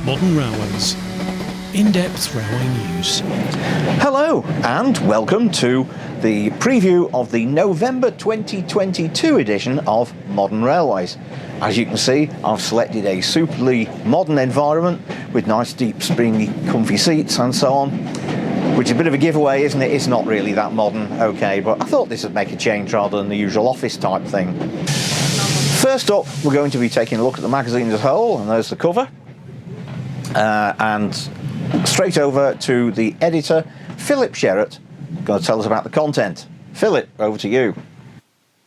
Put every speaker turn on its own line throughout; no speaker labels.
Modern Railways. In-depth railway news.
Hello and welcome to the preview of the November 2022 edition of Modern Railways. As you can see, I've selected a superly modern environment with nice deep springy comfy seats and so on, which is a bit of a giveaway, isn't it? It's not really that modern, okay, but I thought this would make a change rather than the usual office type thing. First up, we're going to be taking a look at the magazine as a whole, and there's the cover. And straight over to the editor, Philip Sherratt, going to tell us about the content. Philip, over to you.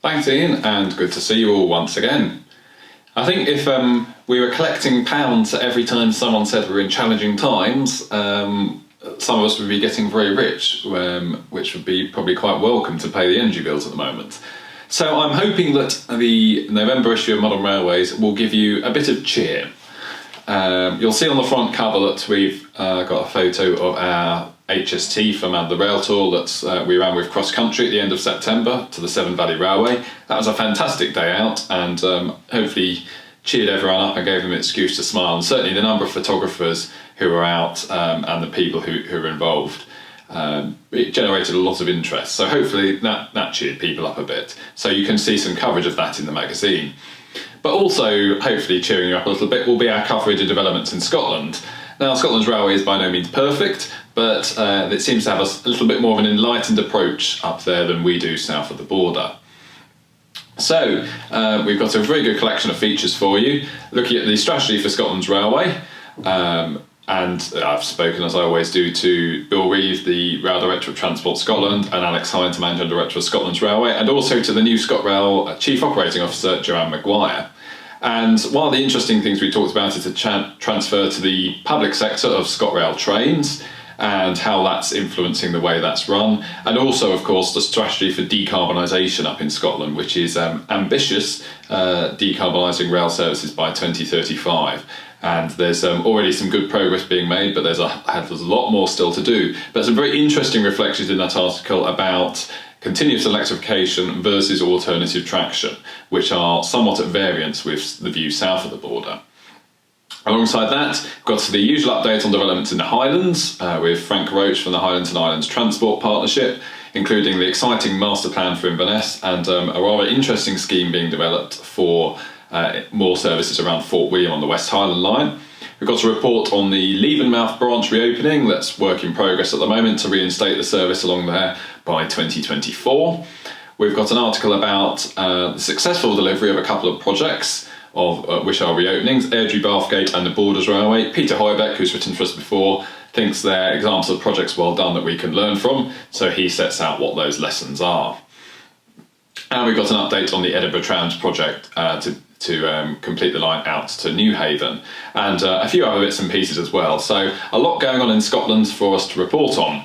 Thanks, Ian, and good to see you all once again. I think if we were collecting pounds every time someone said we were in challenging times, some of us would be getting very rich, which would be probably quite welcome to pay the energy bills at the moment. So I'm hoping that the November issue of Modern Railways will give you a bit of cheer. You'll see on the front cover that we've got a photo of our HST from the rail tour that we ran with cross country at the end of September to the Severn Valley Railway. That was a fantastic day out, and hopefully cheered everyone up and gave them an excuse to smile, and certainly the number of photographers who were out and the people who were involved. It generated a lot of interest, so hopefully that cheered people up a bit. So you can see some coverage of that in the magazine. But also, hopefully cheering you up a little bit, will be our coverage of developments in Scotland. Now, Scotland's railway is by no means perfect, but it seems to have a little bit more of an enlightened approach up there than we do south of the border. So, we've got a very good collection of features for you, looking at the strategy for Scotland's railway. And I've spoken, as I always do, to Bill Reeve, the Rail Director of Transport Scotland, and Alex Hines, the Managing Director of Scotland's Railway, and also to the new ScotRail Chief Operating Officer, Joanne Maguire. And one of the interesting things we talked about is the transfer to the public sector of ScotRail trains and how that's influencing the way that's run. And also, of course, the strategy for decarbonisation up in Scotland, which is ambitious, decarbonising rail services by 2035. And there's already some good progress being made, but there's a lot more still to do. But some very interesting reflections in that article about continuous electrification versus alternative traction, which are somewhat at variance with the view south of the border. Alongside that, we've got the usual update on developments in the Highlands with Frank Roach from the Highlands and Islands Transport Partnership, including the exciting master plan for Inverness and a rather interesting scheme being developed for more services around Fort William on the West Highland line. We've got a report on the Leavenmouth branch reopening. That's work in progress at the moment to reinstate the service along there by 2024. We've got an article about the successful delivery of a couple of projects of which are reopenings, Airdrie Bathgate and the Borders Railway. Peter Hoibeck, who's written for us before, thinks they're examples of projects well done that we can learn from, so he sets out what those lessons are. And we've got an update on the Edinburgh Trams project to complete the line out to Newhaven, and a few other bits and pieces as well. So a lot going on in Scotland for us to report on.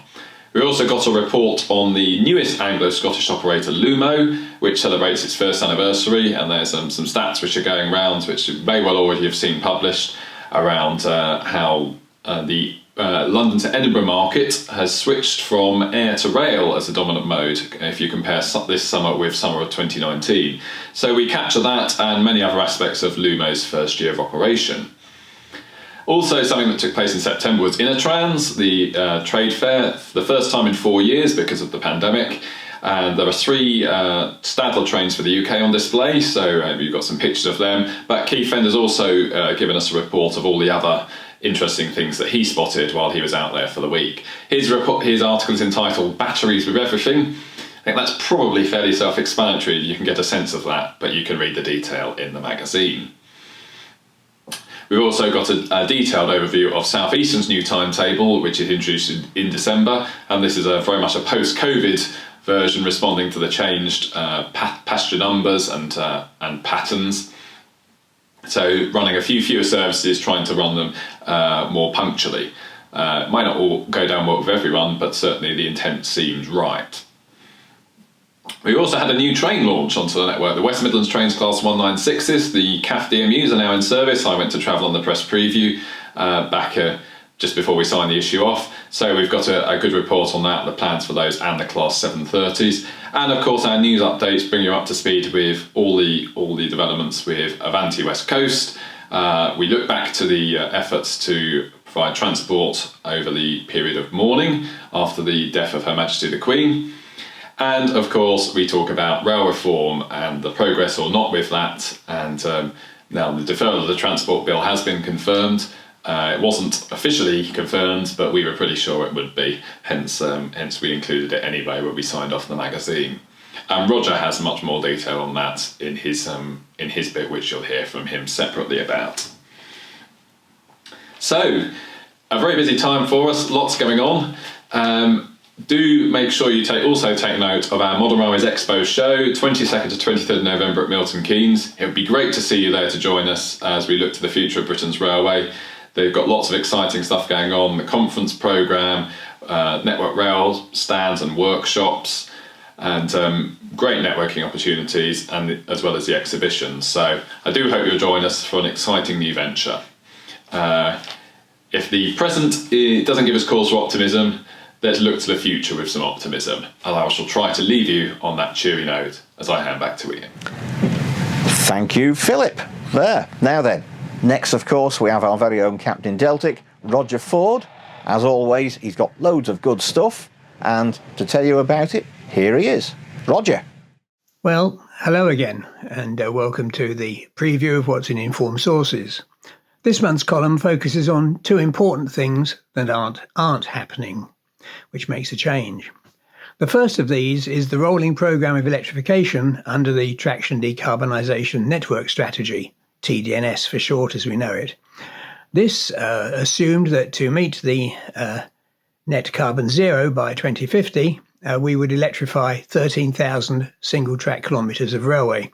We also got a report on the newest Anglo-Scottish operator, Lumo, which celebrates its first anniversary, and there's some stats which are going round, which you may well already have seen published, around how the London to Edinburgh market has switched from air to rail as a dominant mode if you compare this summer with summer of 2019. So we capture that and many other aspects of Lumo's first year of operation. Also, something that took place in September was Innertrans, the trade fair, for the first time in 4 years because of the pandemic. And there are 3 Stadler trains for the UK on display, so you've got some pictures of them. But Keith Fender's also given us a report of all the other interesting things that he spotted while he was out there for the week. His article is entitled Batteries with Everything. I think that's probably fairly self-explanatory. You can get a sense of that, but you can read the detail in the magazine. We've also got a detailed overview of South Eastern's new timetable, which is introduced in December, and this is very much a post-COVID version responding to the changed passenger numbers and patterns. So running a few fewer services, trying to run them more punctually. Might not all go down well with everyone, but certainly the intent seems right. We also had a new train launch onto the network. The West Midlands Trains Class 196s, the CAF DMUs are now in service. I went to travel on the press preview back just before we signed the issue off. So we've got a good report on that, the plans for those and the Class 730s. And of course our news updates bring you up to speed with all the developments with Avanti West Coast We look back to the efforts to provide transport over the period of mourning after the death of Her Majesty the Queen. And of course, we talk about rail reform and the progress or not with that. And now the deferral of the Transport Bill has been confirmed. It wasn't officially confirmed, but we were pretty sure it would be. Hence we included it anyway when we signed off the magazine. Roger has much more detail on that in his bit, which you'll hear from him separately about. So, a very busy time for us, lots going on. Do make sure you also take note of our Modern Railways Expo show, 22nd to 23rd November at Milton Keynes. It would be great to see you there to join us as we look to the future of Britain's railway. They've got lots of exciting stuff going on, the conference programme, Network Rail stands and workshops, and great networking opportunities, and as well as the exhibitions. So I do hope you'll join us for an exciting new venture. If the present doesn't give us cause for optimism, let's look to the future with some optimism. And I shall try to leave you on that cheery note as I hand back to Ian.
Thank you, Philip. There. Now then, next, of course, we have our very own Captain Deltic, Roger Ford. As always, he's got loads of good stuff. And to tell you about it, here he is. Roger.
Well, hello again, and welcome to the preview of what's in Informed Sources. This month's column focuses on two important things that aren't happening, which makes a change. The first of these is the rolling programme of electrification under the Traction Decarbonisation Network Strategy, TDNS for short as we know it. This assumed that to meet the net carbon zero by 2050, we would electrify 13,000 single-track kilometres of railway,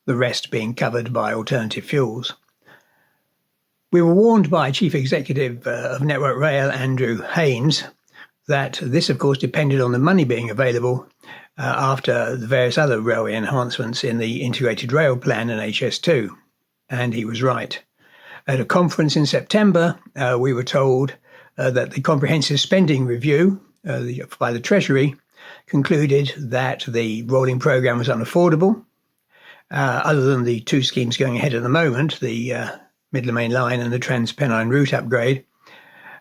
the rest being covered by alternative fuels. We were warned by Chief Executive of Network Rail, Andrew Haynes, that this, of course, depended on the money being available after the various other railway enhancements in the Integrated Rail Plan and HS2. And he was right. At a conference in September, we were told that the Comprehensive Spending Review by the Treasury concluded that the rolling programme was unaffordable, other than the two schemes going ahead at the moment, the Midland Main Line and the Trans-Pennine Route upgrade.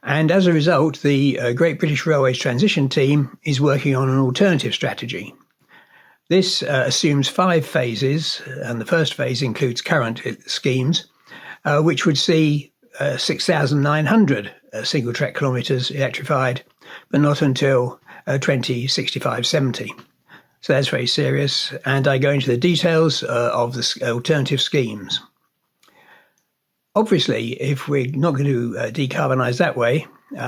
And as a result, the Great British Railways Transition Team is working on an alternative strategy. This assumes 5 phases, and the first phase includes current schemes, which would see 6,900 single-track kilometres electrified, but not until 2065-70. So that's very serious, and I go into the details of the alternative schemes. Obviously, if we're not going to decarbonise that way,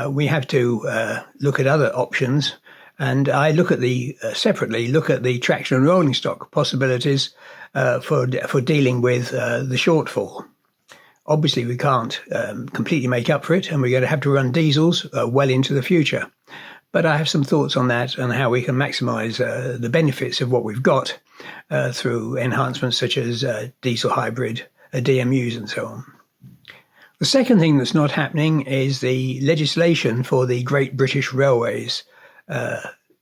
we have to look at other options, and I look at separately look at the traction and rolling stock possibilities for dealing with the shortfall. Obviously, we can't completely make up for it, and we're going to have to run diesels well into the future. But I have some thoughts on that and how we can maximise the benefits of what we've got through enhancements such as diesel hybrid, DMUs and so on. The second thing that's not happening is the legislation for the Great British Railways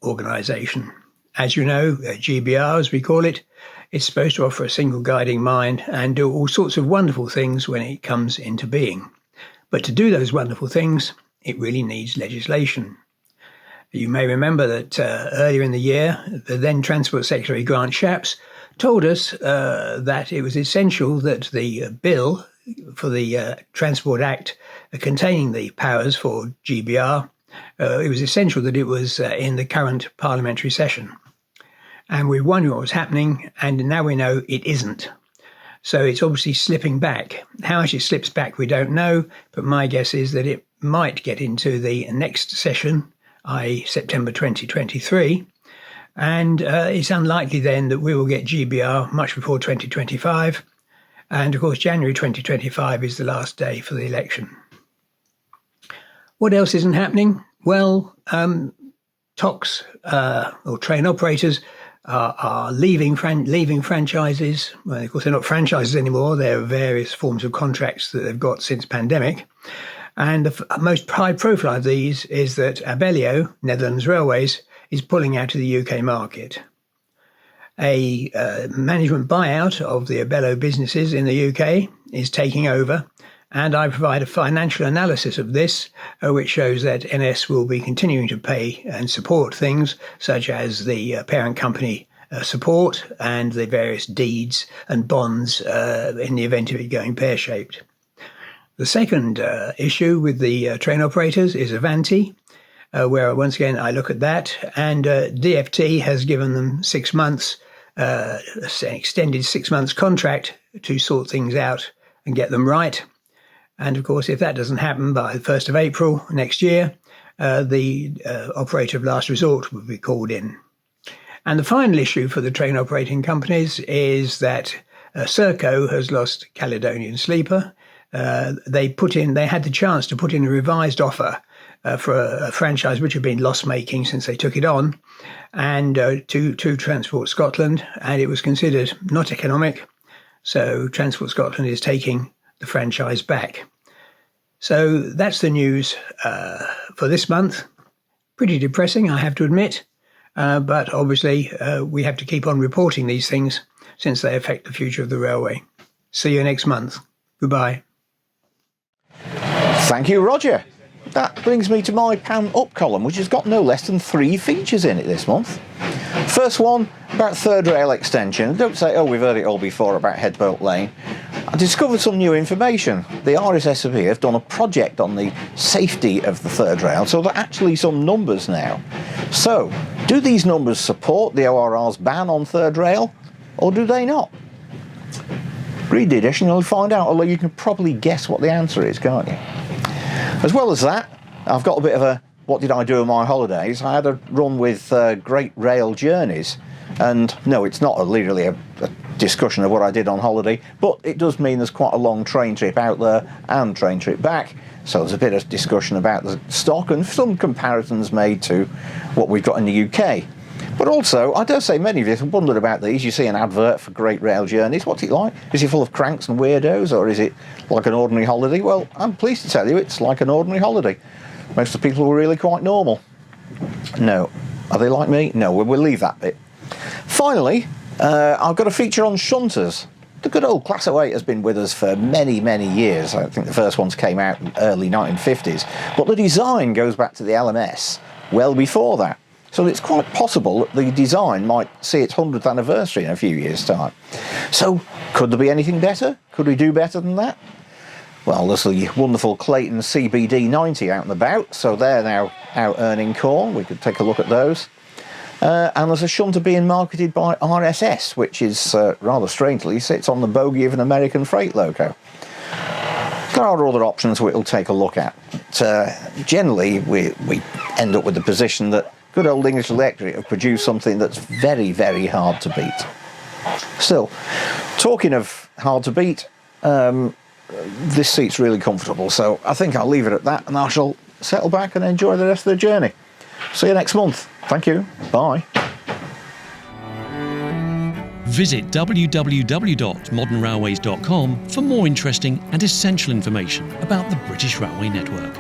organisation. As you know, GBR, as we call it, is supposed to offer a single guiding mind and do all sorts of wonderful things when it comes into being. But to do those wonderful things, it really needs legislation. You may remember that earlier in the year, the then Transport Secretary Grant Shapps told us that it was essential that the bill for the Transport Act containing the powers for GBR, it was essential that it was in the current parliamentary session. And we wondered what was happening, and now we know it isn't. So it's obviously slipping back. How much it slips back, we don't know, but my guess is that it might get into the next session, i.e. September 2023, and it's unlikely then that we will get GBR much before 2025, and of course January 2025 is the last day for the election. What else isn't happening? Well, TOCs, or train operators, are leaving franchises. Well, of course, they're not franchises anymore. They're various forms of contracts that they've got since pandemic. And the most high profile of these is that Abellio, Netherlands Railways, is pulling out of the UK market. A management buyout of the Abello businesses in the UK is taking over, and I provide a financial analysis of this, which shows that NS will be continuing to pay and support things such as the parent company support and the various deeds and bonds in the event of it going pear-shaped. The second issue with the train operators is Avanti, where once again I look at that, and DfT has given them 6 months, an extended 6 months contract to sort things out and get them right. And of course, if that doesn't happen by the 1st of April next year, the operator of last resort will be called in. And the final issue for the train operating companies is that Serco has lost Caledonian Sleeper. They had the chance to put in a revised offer for a franchise which had been loss-making since they took it on, and to Transport Scotland, and it was considered not economic. So Transport Scotland is taking the franchise back. So that's the news for this month. Pretty depressing, I have to admit, but obviously we have to keep on reporting these things since they affect the future of the railway. See you next month. Goodbye.
Thank you, Roger. That brings me to my Pam Up column, which has got no less than 3 features in it this month. First one, about third rail extension. Don't say, oh, we've heard it all before about Headbolt Lane. I discovered some new information. The RSSB have done a project on the safety of the third rail, so there are actually some numbers now. So, do these numbers support the ORR's ban on third rail, or do they not? Read the edition and you'll find out, although you can probably guess what the answer is, can't you? As well as that, I've got a bit of a what did I do on my holidays. I had a run with Great Rail Journeys, and no, it's not really a discussion of what I did on holiday, but it does mean there's quite a long train trip out there and train trip back, so there's a bit of discussion about the stock and some comparisons made to what we've got in the UK. But also, I dare say many of you have wondered about these. You see an advert for Great Rail Journeys. What's it like? Is it full of cranks and weirdos, or is it like an ordinary holiday? Well, I'm pleased to tell you it's like an ordinary holiday. Most of the people were really quite normal. No. Are they like me? No, we'll leave that bit. Finally, I've got a feature on shunters. The good old Class 08 has been with us for many, many years. I think the first ones came out in the early 1950s. But the design goes back to the LMS well before that. So it's quite possible that the design might see its 100th anniversary in a few years' time. So, could there be anything better? Could we do better than that? Well, there's the wonderful Clayton CBD 90 out and about, so they're now out earning corn. We could take a look at those. And there's a shunter being marketed by RSS, which is, rather strangely, sits on the bogie of an American freight loco. There are other options we'll take a look at. But, generally, we end up with the position that good old English Electric have produced something that's very, very hard to beat. Still, talking of hard to beat, this seat's really comfortable, so I think I'll leave it at that and I shall settle back and enjoy the rest of the journey. See you next month. Thank you. Bye.
Visit www.modernrailways.com for more interesting and essential information about the British Railway Network.